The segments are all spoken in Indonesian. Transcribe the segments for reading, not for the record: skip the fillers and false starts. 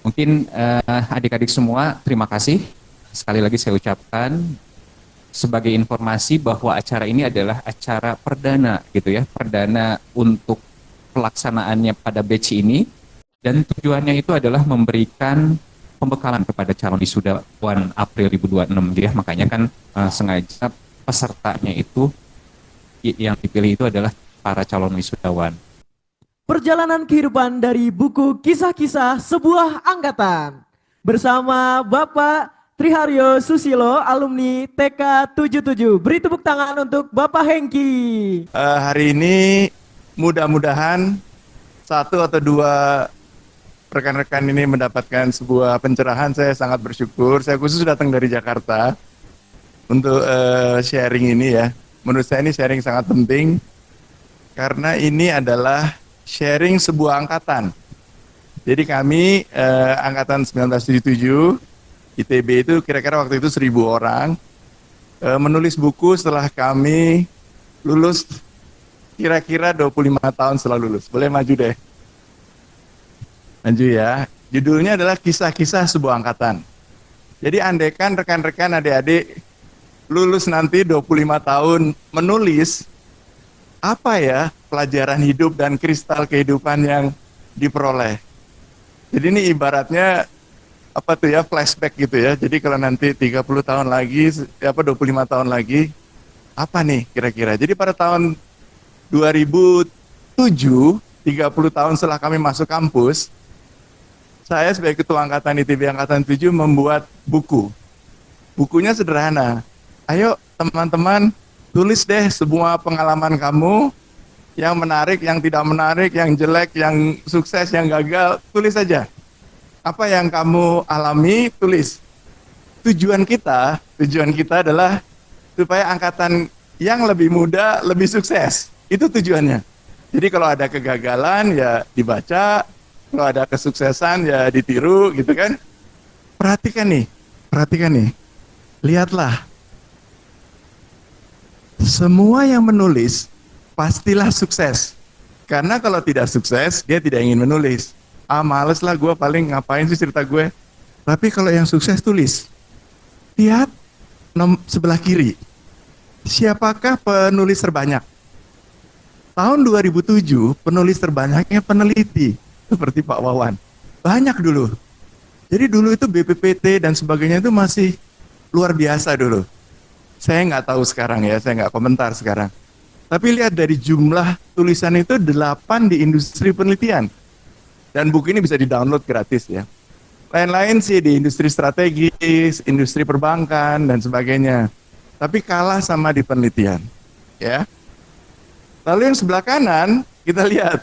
Mungkin adik-adik semua, terima kasih. Sekali lagi saya ucapkan sebagai informasi bahwa acara ini adalah acara perdana gitu ya, perdana untuk pelaksanaannya pada batch ini, dan tujuannya itu adalah memberikan pembekalan kepada calon wisudawan April 2026 gitu ya. Makanya kan sengaja pesertanya itu yang dipilih itu adalah para calon wisudawan. Perjalanan kehidupan dari buku Kisah-Kisah Sebuah Angkatan bersama Bapak Triharyo Susilo, alumni TK 77. Beri tepuk tangan untuk Bapak Hengki. Hari ini mudah-mudahan satu atau dua rekan-rekan ini mendapatkan sebuah pencerahan. Saya sangat bersyukur. Saya khusus datang dari Jakarta untuk sharing ini ya. Menurut saya ini sharing sangat penting karena ini adalah sharing sebuah angkatan. Jadi kami angkatan 1977 ITB itu kira-kira waktu itu 1.000 orang menulis buku setelah kami lulus kira-kira 25 tahun setelah lulus. Boleh maju deh. Maju ya. Judulnya adalah Kisah-Kisah Sebuah Angkatan. Jadi andaikan rekan-rekan adik-adik lulus nanti 25 tahun menulis, apa ya pelajaran hidup dan kristal kehidupan yang diperoleh. Jadi ini ibaratnya apa tuh ya, flashback gitu ya. Jadi kalau nanti 30 tahun lagi, 25 tahun lagi, apa nih kira-kira. Jadi pada tahun 2007, 30 tahun setelah kami masuk kampus, saya sebagai ketua angkatan ITB angkatan 7 membuat buku. Bukunya sederhana. Ayo teman-teman, tulis deh semua pengalaman kamu, yang menarik, yang tidak menarik, yang jelek, yang sukses, yang gagal, tulis saja. Apa yang kamu alami, tulis. Tujuan kita adalah supaya angkatan yang lebih muda lebih sukses. Itu tujuannya. Jadi kalau ada kegagalan ya dibaca, kalau ada kesuksesan ya ditiru gitu kan. Perhatikan nih. Lihatlah. Semua yang menulis pastilah sukses. Karena kalau tidak sukses, dia tidak ingin menulis. Males lah gue, paling ngapain sih cerita gue. Tapi kalau yang sukses tulis. Lihat sebelah kiri. Siapakah penulis terbanyak? Tahun 2007, penulis terbanyaknya peneliti. Seperti Pak Wawan. Banyak dulu. Jadi dulu itu BPPT dan sebagainya itu masih luar biasa dulu. Saya nggak tahu sekarang ya, saya nggak komentar sekarang. Tapi lihat dari jumlah tulisan itu 8 di industri penelitian. Dan buku ini bisa di-download gratis ya. Lain-lain sih di industri strategis, industri perbankan, dan sebagainya. Tapi kalah sama di penelitian. Ya. Lalu yang sebelah kanan, kita lihat.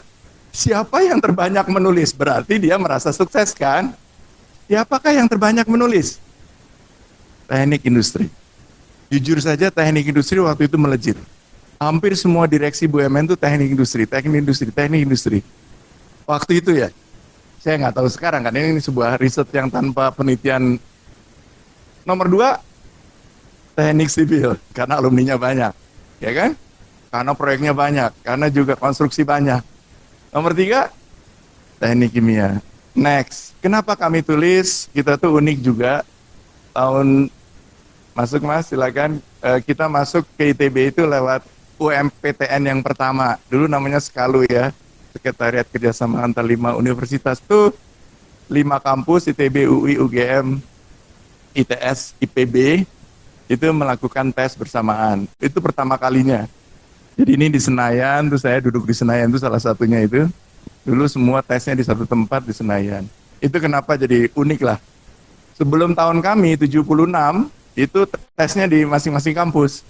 Siapa yang terbanyak menulis? Berarti dia merasa sukses kan? Siapakah yang terbanyak menulis? Teknik industri. Jujur saja teknik industri waktu itu melejit. Hampir semua direksi BUMN itu teknik industri. Waktu itu ya. Saya nggak tahu sekarang kan, ini sebuah riset yang tanpa penelitian. Nomor 2, teknik sipil, karena alumninya banyak. Ya kan? Karena proyeknya banyak, karena juga konstruksi banyak. Nomor 3, teknik kimia. Next, kenapa kami tulis? Kita tuh unik juga. Tahun masuk mas, silakan. Kita masuk ke ITB itu lewat UMPTN yang pertama. Dulu namanya Skalu ya, Sekretariat Kerjasama Antar 5 Universitas. Tuh 5 kampus, ITB, UI, UGM, ITS, IPB, itu melakukan tes bersamaan. Itu pertama kalinya. Jadi ini di Senayan, tuh saya duduk di Senayan, itu salah satunya itu. Dulu semua tesnya di satu tempat di Senayan. Itu kenapa jadi unik lah. Sebelum tahun kami, 76, itu tesnya di masing-masing kampus.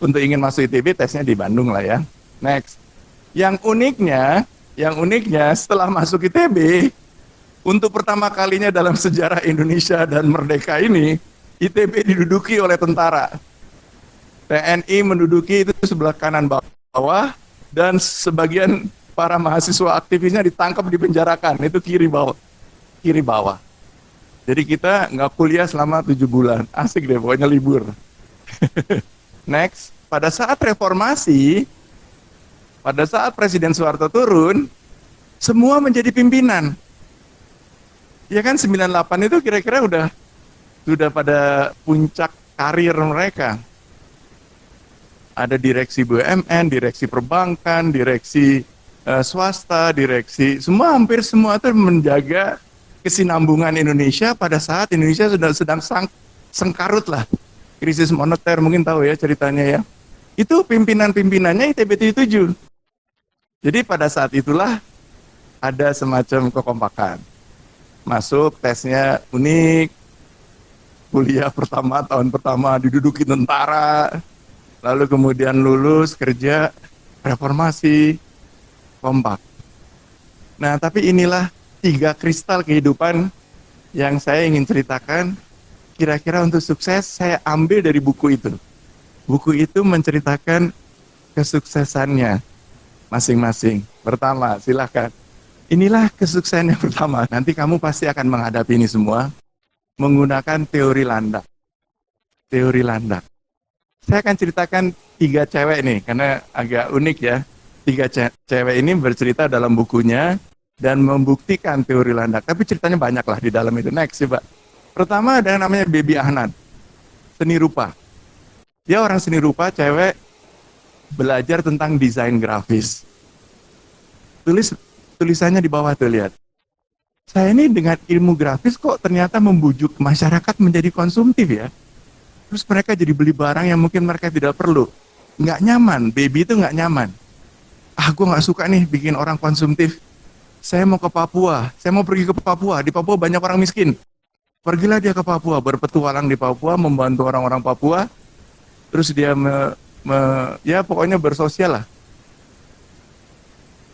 Untuk ingin masuk ITB, tesnya di Bandung lah ya. Next. Yang uniknya setelah masuk ITB, untuk pertama kalinya dalam sejarah Indonesia dan merdeka ini, ITB diduduki oleh tentara. TNI menduduki itu sebelah kanan bawah, dan sebagian para mahasiswa aktivisnya ditangkap, dipenjarakan. Itu kiri bawah. Jadi kita nggak kuliah selama 7 bulan. Asik deh, pokoknya libur. Next, pada saat reformasi, pada saat Presiden Soeharto turun, semua menjadi pimpinan. Ya kan 98 itu kira-kira sudah pada puncak karir mereka. Ada direksi BUMN, direksi perbankan, direksi swasta, direksi, semua hampir semua itu menjaga kesinambungan Indonesia pada saat Indonesia sedang sengkarut lah. Krisis moneter, mungkin tahu ya ceritanya ya. Itu pimpinan-pimpinannya ITB 7. Jadi pada saat itulah ada semacam kekompakan. Masuk, tesnya unik, kuliah pertama, tahun pertama diduduki tentara, lalu kemudian lulus, kerja, reformasi, kompak. Nah, tapi inilah 3 kristal kehidupan yang saya ingin ceritakan. Kira-kira untuk sukses, saya ambil dari buku itu. Buku itu menceritakan kesuksesannya masing-masing. Pertama, silahkan. Inilah kesuksesan yang pertama. Nanti kamu pasti akan menghadapi ini semua menggunakan teori landak. Teori landak. Saya akan ceritakan 3 cewek nih, karena agak unik ya. 3 cewek ini bercerita dalam bukunya dan membuktikan teori landak. Tapi ceritanya banyak lah di dalam itu. Next, coba. Pertama ada yang namanya Baby Ahnad, seni rupa. Dia orang seni rupa, cewek, belajar tentang desain grafis. Tulisannya di bawah tuh, lihat. Saya ini dengan ilmu grafis kok ternyata membujuk masyarakat menjadi konsumtif ya. Terus mereka jadi beli barang yang mungkin mereka tidak perlu. Nggak nyaman, baby itu nggak nyaman. Gue nggak suka nih bikin orang konsumtif. Saya mau ke Papua, saya mau pergi ke Papua. Di Papua banyak orang miskin. Pergilah dia ke Papua, berpetualang di Papua, membantu orang-orang Papua. Terus dia ya pokoknya bersosial lah.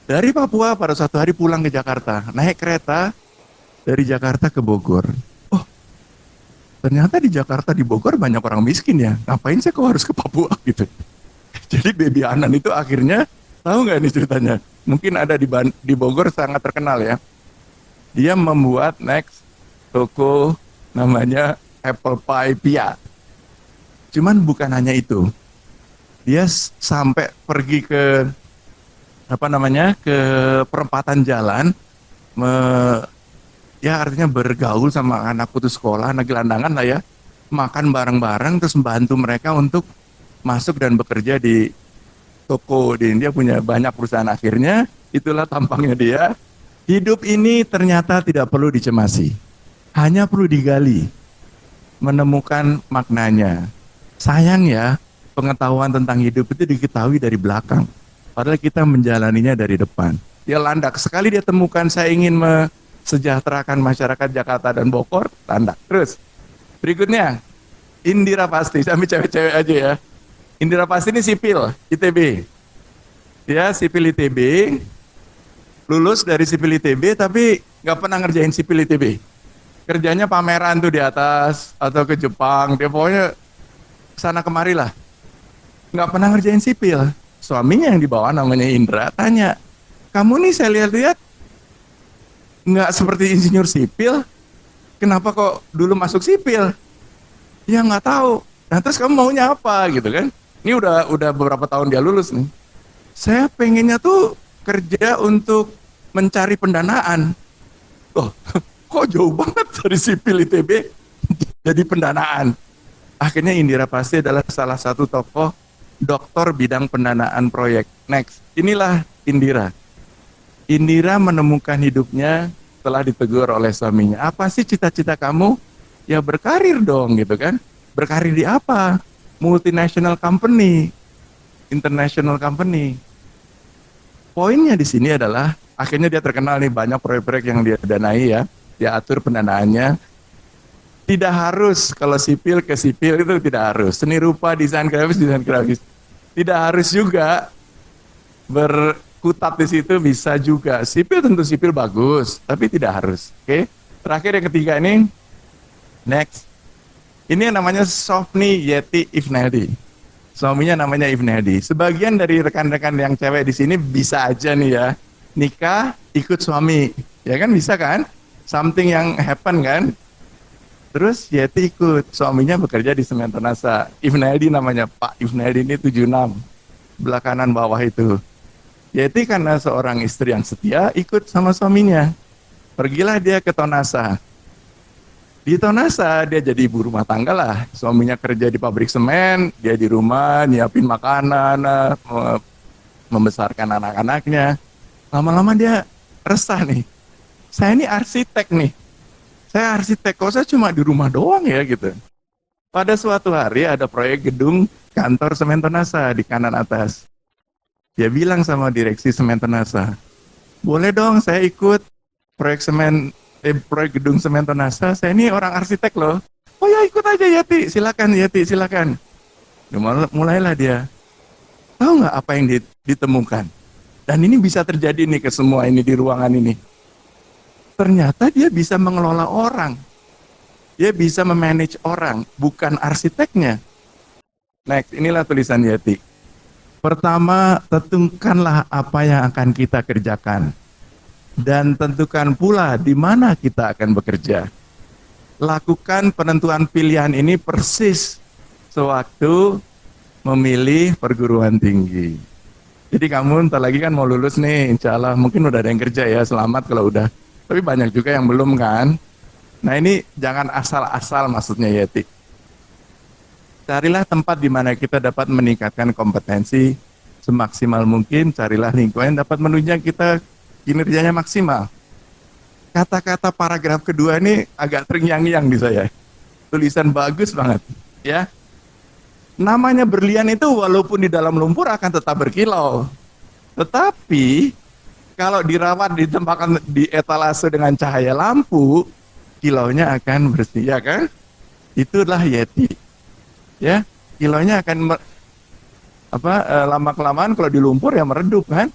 Dari Papua pada suatu hari pulang ke Jakarta, naik kereta dari Jakarta ke Bogor. Oh, ternyata di Jakarta, di Bogor banyak orang miskin ya. Ngapain saya kok harus ke Papua gitu. Jadi Baby Anan itu akhirnya, tahu nggak ini ceritanya? Mungkin ada di Bogor sangat terkenal ya. Dia membuat next toko namanya Apple Pie Pia. Cuman bukan hanya itu. Dia sampai pergi ke ke perempatan jalan, ya artinya bergaul sama anak putus sekolah, anak gelandangan lah ya, makan bareng-bareng, terus membantu mereka untuk masuk dan bekerja di toko. Dia punya banyak perusahaan. Akhirnya itulah tampangnya dia. Hidup ini ternyata tidak perlu dicemasi, hanya perlu digali, menemukan maknanya. Sayang ya, pengetahuan tentang hidup itu diketahui dari belakang, padahal kita menjalaninya dari depan. Dia landak. Sekali dia temukan saya ingin mesejahterakan masyarakat Jakarta dan Bogor, landak. Terus, berikutnya, Indira Pasti. Sampai cewek-cewek aja ya. Indira Pasti ini sipil, ITB. Dia sipil ITB, lulus dari sipil ITB, tapi nggak pernah ngerjain sipil ITB. Kerjanya pameran tuh di atas, atau ke Jepang. Dia pokoknya sana kemari lah. Nggak pernah ngerjain sipil. Suaminya yang dibawa namanya Indra, tanya, kamu nih saya lihat-lihat nggak seperti insinyur sipil, kenapa kok dulu masuk sipil? Ya nggak tahu. Nah terus kamu maunya apa gitu kan? Ini udah beberapa tahun dia lulus nih. Saya pengennya tuh kerja untuk mencari pendanaan. Oh, kok jauh banget dari sipil ITB jadi pendanaan. Akhirnya Indira Pasti adalah salah satu tokoh doktor bidang pendanaan proyek. Next, inilah Indira. Indira menemukan hidupnya setelah ditegur oleh suaminya. Apa sih cita-cita kamu? Ya berkarir dong gitu kan. Berkarir di apa? Multinational company, international company. Poinnya di sini adalah akhirnya dia terkenal nih, banyak proyek-proyek yang dia danai ya. Dia atur pendanaannya. Tidak harus kalau sipil ke sipil itu tidak harus. Seni rupa, desain grafis. Tidak harus juga berkutat di situ, bisa juga. Sipil tentu sipil bagus, tapi tidak harus. Oke. Terakhir yang ketiga ini, next. Ini yang namanya Sofni Yeti Ifneldi. Suaminya namanya Ifneldi. Sebagian dari rekan-rekan yang cewek di sini bisa aja nih ya, nikah ikut suami. Ya kan bisa kan? Something yang happen kan? Terus Yeti ikut, suaminya bekerja di Sementanasa. Ifneldi namanya, Pak Ifneldi ini 76, belah kanan bawah itu. Yeti karena seorang istri yang setia, ikut sama suaminya. Pergilah dia ke Tonasa. Di Tonasa dia jadi ibu rumah tangga lah. Suaminya kerja di pabrik semen, dia di rumah nyiapin makanan, membesarkan anak-anaknya. Lama-lama dia resah nih. Saya ini arsitek nih. Saya arsitek, kok saya cuma di rumah doang ya gitu. Pada suatu hari ada proyek gedung kantor Semen Tonasa di kanan atas. Dia bilang sama direksi Semen Tonasa, boleh dong saya ikut proyek gedung Semen Tonasa, saya ini orang arsitek loh. Oh ya ikut aja Yati, silakan. Mulailah dia. Tahu nggak apa yang ditemukan? Dan ini bisa terjadi nih ke semua ini di ruangan ini. Ternyata dia bisa mengelola orang. Dia bisa memanage orang, bukan arsiteknya. Next, inilah tulisan Yati. Pertama, tentukanlah apa yang akan kita kerjakan. Dan tentukan pula di mana kita akan bekerja. Lakukan penentuan pilihan ini persis sewaktu memilih perguruan tinggi. Jadi kamu ntar lagi kan mau lulus nih, insya Allah mungkin udah ada yang kerja ya, selamat kalau udah. Tapi banyak juga yang belum kan. Nah ini jangan asal-asal maksudnya Yeti. Carilah tempat di mana kita dapat meningkatkan kompetensi semaksimal mungkin, carilah lingkungan yang dapat menunjang kita kinerjanya maksimal. Kata-kata paragraf kedua ini agak terngiang-ngiang di saya. Tulisan bagus banget, ya. Namanya berlian itu walaupun di dalam lumpur akan tetap berkilau. Tetapi kalau dirawat, ditempatkan di etalase dengan cahaya lampu, kilaunya akan bersih, ya kan? Itulah Yeti. Ya, kilaunya akan lama-kelamaan kalau di lumpur ya meredup kan?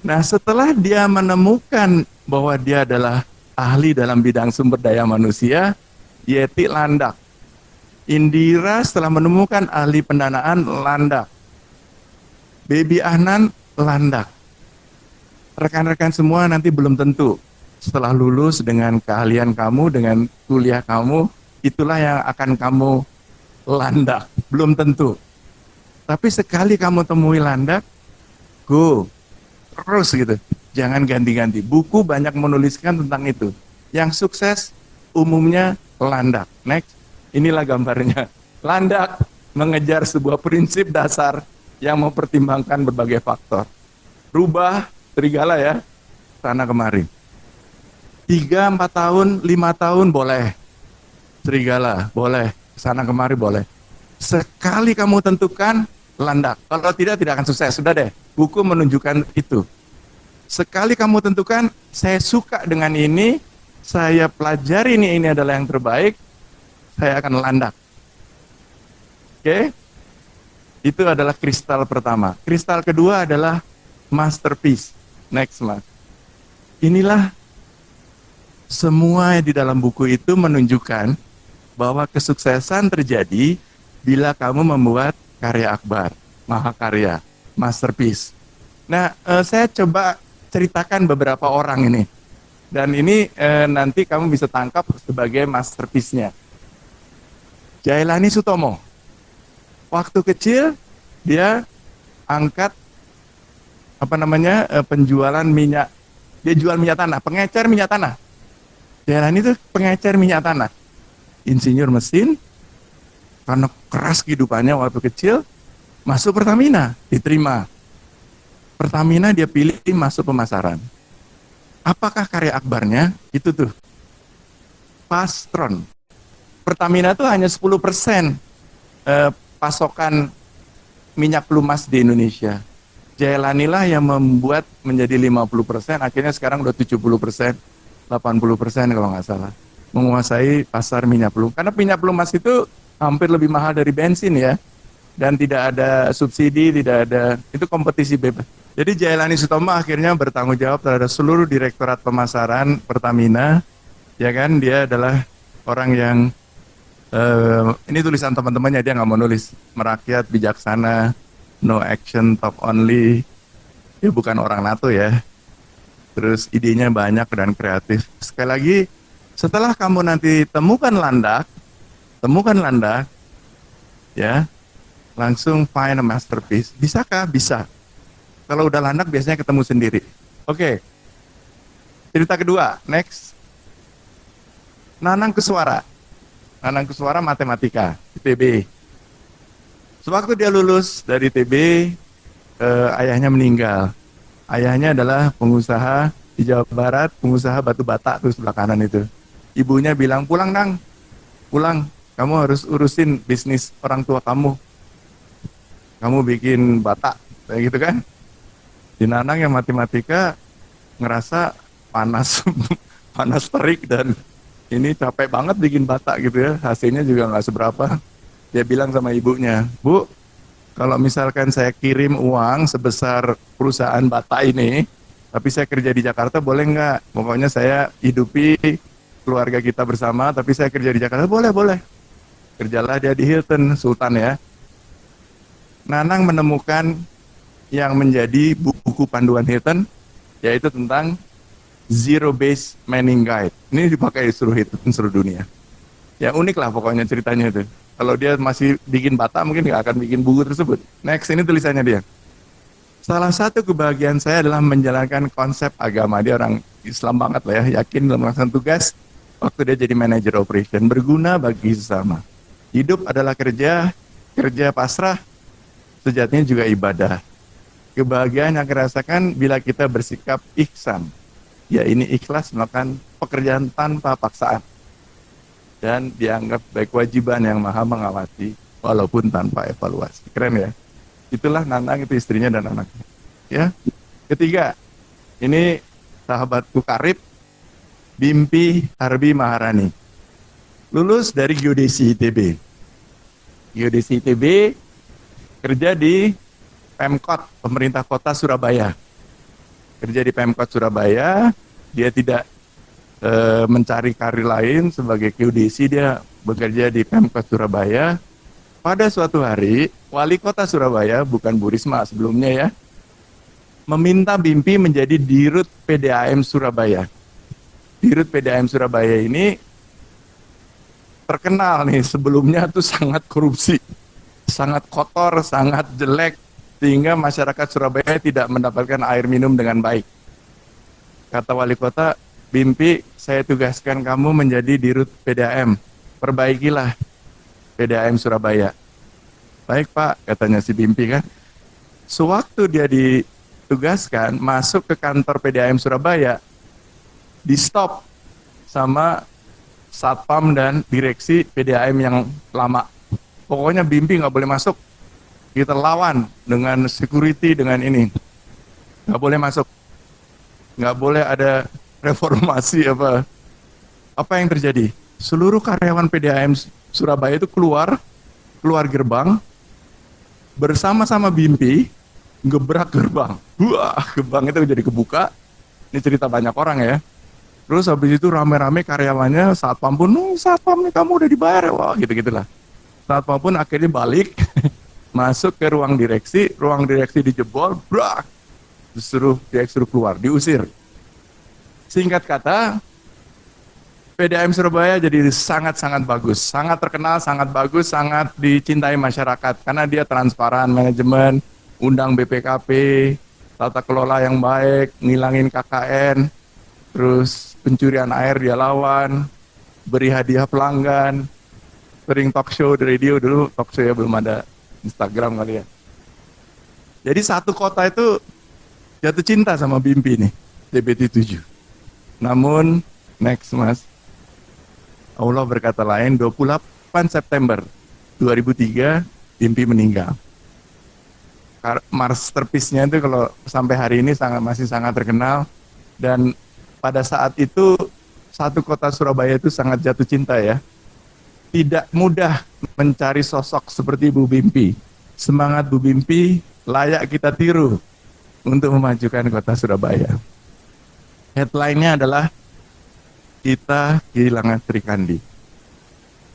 Nah, setelah dia menemukan bahwa dia adalah ahli dalam bidang sumber daya manusia, Yeti landak. Indira setelah menemukan ahli pendanaan landak. Baby Ahnan landak. Rekan-rekan semua nanti belum tentu setelah lulus dengan keahlian kamu, dengan kuliah kamu, itulah yang akan kamu landak. Belum tentu. Tapi sekali kamu temui landak, go. Terus gitu. Jangan ganti-ganti. Buku banyak menuliskan tentang itu. Yang sukses umumnya landak. Next. Inilah gambarnya. Landak mengejar sebuah prinsip dasar yang mempertimbangkan berbagai faktor. Rubah, serigala ya, sana kemari. 3, 4 tahun, 5 tahun boleh. Serigala, boleh. Sana kemari boleh. Sekali kamu tentukan, landak. Kalau tidak akan sukses. Sudah deh, buku menunjukkan itu. Sekali kamu tentukan, saya suka dengan ini, saya pelajari ini adalah yang terbaik, saya akan landak. Oke? Itu adalah kristal pertama. Kristal kedua adalah masterpiece. Next, Mas. Inilah semua di dalam buku itu menunjukkan bahwa kesuksesan terjadi bila kamu membuat karya akbar, mahakarya, masterpiece. Nah, saya coba ceritakan beberapa orang ini. Dan ini nanti kamu bisa tangkap sebagai masterpiece-nya. Jailani Sutomo. Waktu kecil dia angkat penjualan minyak. Dia jual minyak tanah, pengecer minyak tanah. Jailani itu pengecer minyak tanah. Insinyur mesin, karena keras kehidupannya waktu kecil, masuk Pertamina, diterima. Pertamina dia pilih masuk pemasaran. Apakah karya akbarnya? Itu tuh. Pastron. Pertamina tuh hanya 10% pasokan minyak pelumas di Indonesia. Jailani lah yang membuat menjadi 50%, akhirnya sekarang udah 70%, 80% kalau nggak salah. Menguasai pasar minyak pelumas. Karena minyak pelumas itu hampir lebih mahal dari bensin ya. Dan tidak ada subsidi, tidak ada, itu kompetisi bebas. Jadi Jailani Sutomo akhirnya bertanggung jawab terhadap seluruh direktorat pemasaran Pertamina. Ya kan, dia adalah orang yang, ini tulisan teman-temannya, dia nggak mau nulis, merakyat, bijaksana, no action, top only. Dia bukan orang NATO ya. Terus idenya banyak dan kreatif. Sekali lagi, setelah kamu nanti temukan landak, ya, langsung find a masterpiece. Bisakah? Bisa. Kalau udah landak biasanya ketemu sendiri. Oke. Cerita kedua, next. Nanang Kuswara. Nanang Kuswara matematika, ITB. Sewaktu dia lulus dari ITB, ayahnya meninggal. Ayahnya adalah pengusaha di Jawa Barat, pengusaha batu bata tuh sebelah kanan itu. Ibunya bilang, pulang Nang, pulang. Kamu harus urusin bisnis orang tua kamu. Kamu bikin bata, kayak gitu kan. Di Nanang yang matematika ngerasa panas, panas terik dan ini capek banget bikin bata gitu ya. Hasilnya juga nggak seberapa. Dia bilang sama ibunya, Bu, kalau misalkan saya kirim uang sebesar perusahaan bata ini, tapi saya kerja di Jakarta, boleh nggak? Pokoknya saya hidupi keluarga kita bersama, tapi saya kerja di Jakarta, boleh, boleh. Kerjalah dia di Hilton, Sultan ya. Nanang menemukan yang menjadi buku panduan Hilton, yaitu tentang Zero Based Manning Guide. Ini dipakai seluruh Hilton, seluruh dunia. Ya unik lah pokoknya ceritanya itu. Kalau dia masih bikin bata, mungkin nggak akan bikin buku tersebut. Next, ini tulisannya dia. Salah satu kebahagiaan saya adalah menjalankan konsep agama. Dia orang Islam banget lah ya, yakin dalam melaksanakan tugas. Waktu dia jadi manajer operation, berguna bagi sesama. Hidup adalah kerja, kerja pasrah, sejatinya juga ibadah. Kebahagiaan yang dirasakan bila kita bersikap ihsan. Ya ini ikhlas melakukan pekerjaan tanpa paksaan. Dan dianggap baik kewajiban yang maha mengawasi walaupun tanpa evaluasi. Keren ya. Itulah Nanang, itu istrinya dan anaknya. Ya. Ketiga, ini sahabatku karib, Bimpi Harbi Maharani. Lulus dari Geodesi ITB. Geodesi ITB kerja di Pemkot, pemerintah kota Surabaya. Kerja di Pemkot Surabaya, dia tidak mencari karir lain sebagai geodesi, dia bekerja di Pemkot Surabaya. Pada suatu hari, wali kota Surabaya, bukan Bu Risma sebelumnya ya, meminta Bimpi menjadi Dirut PDAM Surabaya. Dirut PDAM Surabaya ini terkenal nih, sebelumnya tuh sangat korupsi, sangat kotor, sangat jelek, sehingga masyarakat Surabaya tidak mendapatkan air minum dengan baik. Kata wali kota, Bimpi, saya tugaskan kamu menjadi Dirut PDAM, perbaikilah PDAM Surabaya. Baik Pak, katanya si Bimpi kan. Sewaktu dia ditugaskan masuk ke kantor PDAM Surabaya, di stop sama satpam dan direksi PDAM yang lama. Pokoknya Bimpi nggak boleh masuk. Kita lawan dengan security, dengan ini. Nggak boleh masuk. Nggak boleh ada reformasi apa. Apa yang terjadi? Seluruh karyawan PDAM Surabaya itu keluar gerbang, bersama-sama Bimpi, gebrak gerbang. Wah, gerbang itu jadi kebuka. Ini cerita banyak orang ya. Terus habis itu rame-rame karyawannya, satpam pun, satpam nih kamu udah dibayar ya, wah gitu-gitulah. Satpam pun akhirnya balik, masuk ke ruang direksi dijebol, brak, disuruh keluar, diusir. Singkat kata, PDAM Surabaya jadi sangat-sangat bagus, sangat terkenal, sangat bagus, sangat dicintai masyarakat, karena dia transparan, manajemen, undang BPKP, tata kelola yang baik, ngilangin KKN, terus pencurian air dia lawan, beri hadiah pelanggan, sering talk show di radio, dulu talk show ya belum ada Instagram kali ya. Jadi satu kota itu jatuh cinta sama Bimpi nih, DBT7. Namun, next mas, Allah berkata lain, 28 September 2003, Bimpi meninggal. Masterpiece-nya itu kalau sampai hari ini masih sangat terkenal, dan pada saat itu satu kota Surabaya itu sangat jatuh cinta ya. Tidak mudah mencari sosok seperti Bu Bimpi. Semangat Bu Bimpi layak kita tiru untuk memajukan kota Surabaya. Headline-nya adalah kita kehilangan Sri Kandi.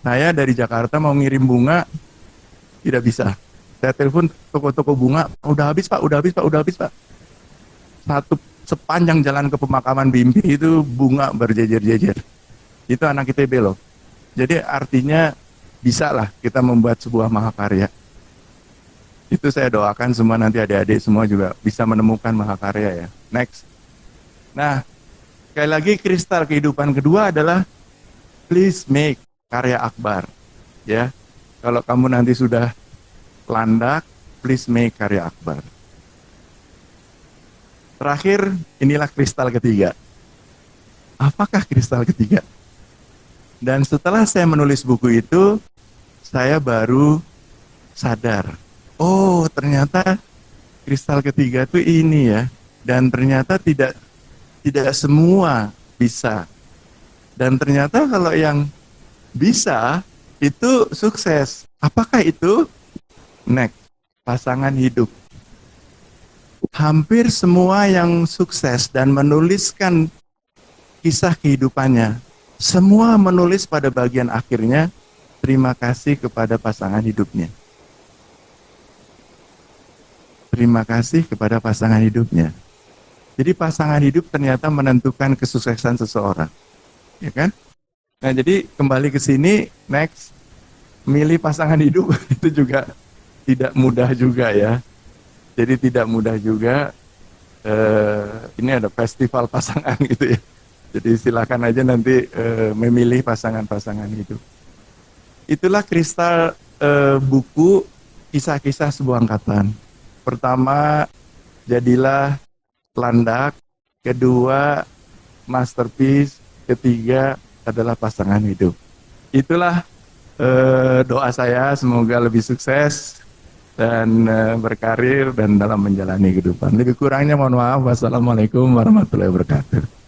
Saya dari Jakarta mau ngirim bunga, tidak bisa. Saya telepon toko-toko bunga, udah habis Pak. Sepanjang jalan ke pemakaman Bimpi itu bunga berjejer-jejer. Itu anak ITB loh. Jadi artinya bisa lah kita membuat sebuah mahakarya. Itu saya doakan semua nanti adik-adik semua juga bisa menemukan mahakarya ya. Next. Nah, Sekali lagi kristal kehidupan kedua adalah please make karya akbar. Ya, kalau kamu nanti sudah landak, please make karya akbar. Terakhir, inilah kristal ketiga. Apakah kristal ketiga? Dan setelah saya menulis buku itu, saya baru sadar. Oh, ternyata kristal ketiga itu ini ya. Dan ternyata tidak semua bisa. Dan ternyata kalau yang bisa itu sukses. Apakah itu? Next, pasangan hidup. Hampir semua yang sukses dan menuliskan kisah kehidupannya, semua menulis pada bagian akhirnya, terima kasih kepada pasangan hidupnya. Terima kasih kepada pasangan hidupnya. Jadi pasangan hidup ternyata menentukan kesuksesan seseorang. Ya kan? Nah, jadi kembali ke sini, next, milih pasangan hidup itu juga tidak mudah juga ya. Jadi tidak mudah juga. Ini ada festival pasangan gitu ya. Jadi silakan aja nanti memilih pasangan-pasangan hidup. Itulah kristal buku kisah-kisah sebuah angkatan. Pertama, jadilah landak. Kedua, masterpiece. Ketiga adalah pasangan hidup. Itulah doa saya, semoga lebih sukses dan berkarir dan dalam menjalani kehidupan. Lebih kurangnya mohon maaf. Wassalamualaikum warahmatullahi wabarakatuh.